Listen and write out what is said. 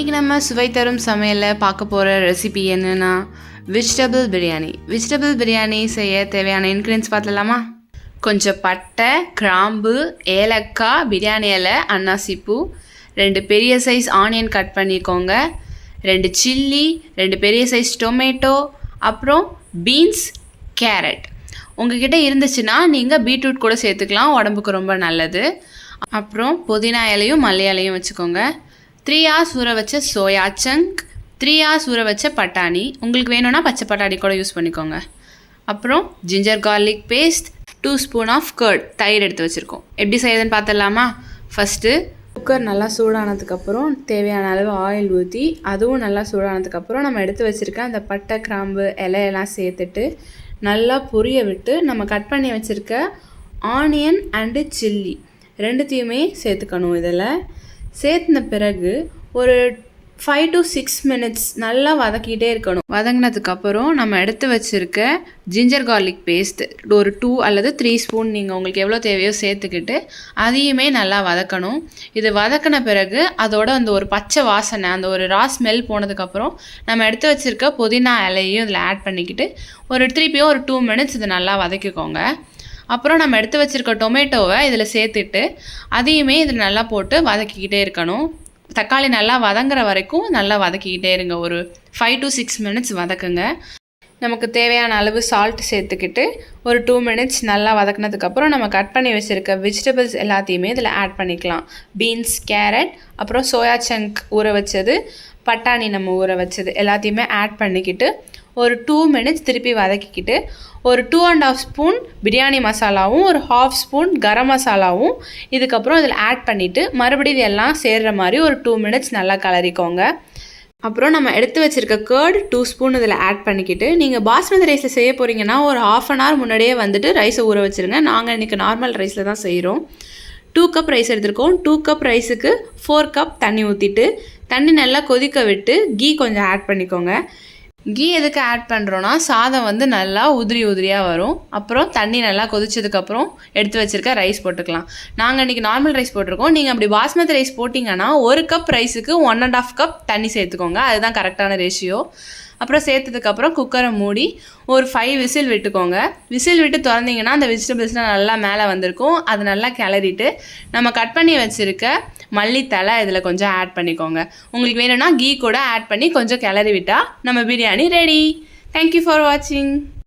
இன்றைக்கி நம்ம சுவை தரும் சமையலில் பார்க்க போகிற ரெசிபி என்னென்னா வெஜிடபிள் பிரியாணி. வெஜிடபிள் பிரியாணி செய்ய தேவையான இன்க்ரீடியன்ஸ் பார்த்துலாமா? கொஞ்சம் பட்டை, கிராம்பு, ஏலக்காய், பிரியாணி இலை, அன்னாசிப்பூ, 2 பெரிய சைஸ் ஆனியன் கட் பண்ணிக்கோங்க, 2 சில்லி, 2 பெரிய சைஸ் டொமேட்டோ, அப்புறம் பீன்ஸ், கேரட். உங்ககிட்ட இருந்துச்சுன்னா நீங்கள் பீட்ரூட் கூட சேர்த்துக்கலாம், உடம்புக்கு ரொம்ப நல்லது. அப்புறம் புதினா இலையும் மல்லி இலையும் வச்சுக்கோங்க. 3 hours ஊற வச்ச சோயா சங்க், 3 hours ஊற வச்ச பட்டாணி, உங்களுக்கு வேணும்னா பச்சை பட்டாணி கூட யூஸ் பண்ணிக்கோங்க. அப்புறம் ginger garlic paste, 2 spoon of curd, தயிர் எடுத்து வச்சுருக்கோம். எப்படி செய்யுதுன்னு பார்த்துடலாமா? ஃபஸ்ட்டு குக்கர் நல்லா சூடானதுக்கப்புறம் தேவையான அளவு ஆயில் ஊற்றி, அதுவும் நல்லா சூடானதுக்கப்புறம் நம்ம எடுத்து வச்சுருக்க அந்த பட்டை, கிராம்பு, இலையெல்லாம் சேர்த்துட்டு நல்லா பொரிய விட்டு நம்ம கட் பண்ணி வச்சுருக்க ஆனியன் அண்டு சில்லி ரெண்டுத்தையுமே சேர்த்துக்கணும். இதில் சேர்த்துன பிறகு ஒரு 5 to 6 minutes நல்லா வதக்கிட்டே இருக்கணும். வதங்கினதுக்கப்புறம் நம்ம எடுத்து வச்சுருக்க ஜிஞ்சர் கார்லிக் பேஸ்ட் ஒரு 2 அல்லது 3 ஸ்பூன் நீங்கள் உங்களுக்கு எவ்வளோ தேவையோ சேர்த்துக்கிட்டு அதையுமே நல்லா வதக்கணும். இது வதக்கின பிறகு அதோட அந்த ஒரு பச்சை வாசனை, அந்த ஒரு ரா ஸ்மெல் போனதுக்கப்புறம் நம்ம எடுத்து வச்சுருக்க புதினா இலையும் இதில் ஆட் பண்ணிக்கிட்டு திருப்பியும் ஒரு 2 minutes இதை நல்லா வதக்கிக்கோங்க. அப்புறம் நம்ம எடுத்து வச்சுருக்க டொமேட்டோவை இதில் சேர்த்துட்டு அதையுமே இதில் நல்லா போட்டு வதக்கிக்கிட்டே இருக்கணும். தக்காளி நல்லா வதங்குற வரைக்கும் நல்லா வதக்கிக்கிட்டே இருங்க. ஒரு 5 to 6 minutes வதக்குங்க. நமக்கு தேவையான அளவு சால்ட் சேர்த்துக்கிட்டு ஒரு 2 minutes நல்லா வதக்குனதுக்கப்புறம் நம்ம கட் பண்ணி வச்சுருக்க வெஜிடபிள்ஸ் எல்லாத்தையுமே இதில் ஆட் பண்ணிக்கலாம். பீன்ஸ், கேரட், அப்புறம் சோயா சங்க் ஊற வச்சது, பட்டாணி நம்ம ஊற வச்சது எல்லாத்தையுமே ஆட் பண்ணிக்கிட்டு ஒரு 2 minutes திருப்பி வதக்கிக்கிட்டு ஒரு 2.5 ஸ்பூன் பிரியாணி மசாலாவும் ஒரு 1/2 ஸ்பூன் கரம் மசாலாவும் இதுக்கப்புறம் இதில் ஆட் பண்ணிவிட்டு மறுபடியும் இது எல்லாம் சேர்கிற மாதிரி ஒரு 2 minutes நல்லா கலரிக்கோங்க. அப்புறம் நம்ம எடுத்து வச்சுருக்க கர்ட் 2 ஸ்பூன் இதில் ஆட் பண்ணிக்கிட்டு, நீங்கள் பாஸ்மதி ரைஸில் செய்ய போகிறீங்கன்னா ஒரு 1/2 hour முன்னாடியே வந்துட்டு ரைஸை ஊற வச்சுருங்க. நாங்கள் இன்றைக்கி நார்மல் ரைஸில் தான் செய்கிறோம். 2 கப் ரைஸ் எடுத்துருக்கோம். 2 கப் ரைஸுக்கு 4 கப் தண்ணி ஊற்றிட்டு தண்ணி நல்லா கொதிக்க விட்டு கீ கொஞ்சம் ஆட் பண்ணிக்கோங்க. கீ எதுக்கு ஆட் பண்ணுறோன்னா சாதம் நல்லா உதிரியாக வரும். அப்புறம் தண்ணி நல்லா கொதிச்சதுக்கப்புறம் எடுத்து வச்சுருக்க ரைஸ் போட்டுக்கலாம். நாங்கள் இன்றைக்கி நார்மல் ரைஸ் போட்டிருக்கோம். நீங்கள் அப்படி பாஸ்மதி ரைஸ் போட்டிங்கன்னா 1 கப் ரைஸுக்கு 1.5 கப் தண்ணி சேர்த்துக்கோங்க. அதுதான் கரெக்டான ரேஷியோ. அப்புறம் சேர்த்ததுக்கப்புறம் குக்கரை மூடி ஒரு 5 விசில் விட்டுக்கோங்க. விசில் விட்டு திறந்தீங்கன்னா அந்த வெஜிடபிள்ஸ்லாம் நல்லா மேலே வந்திருக்கும். அது நல்லா கிளறிட்டு நம்ம கட் பண்ணி வச்சுருக்க மல்லித்தலை இதில் கொஞ்சம் ஆட் பண்ணிக்கோங்க. உங்களுக்கு வேணும்னா கீ கூட ஆட் பண்ணி கொஞ்சம் கிளறி விட்டால் நம்ம பிரியாணி ரெடி. தேங்க்யூ ஃபார் வாட்சிங்.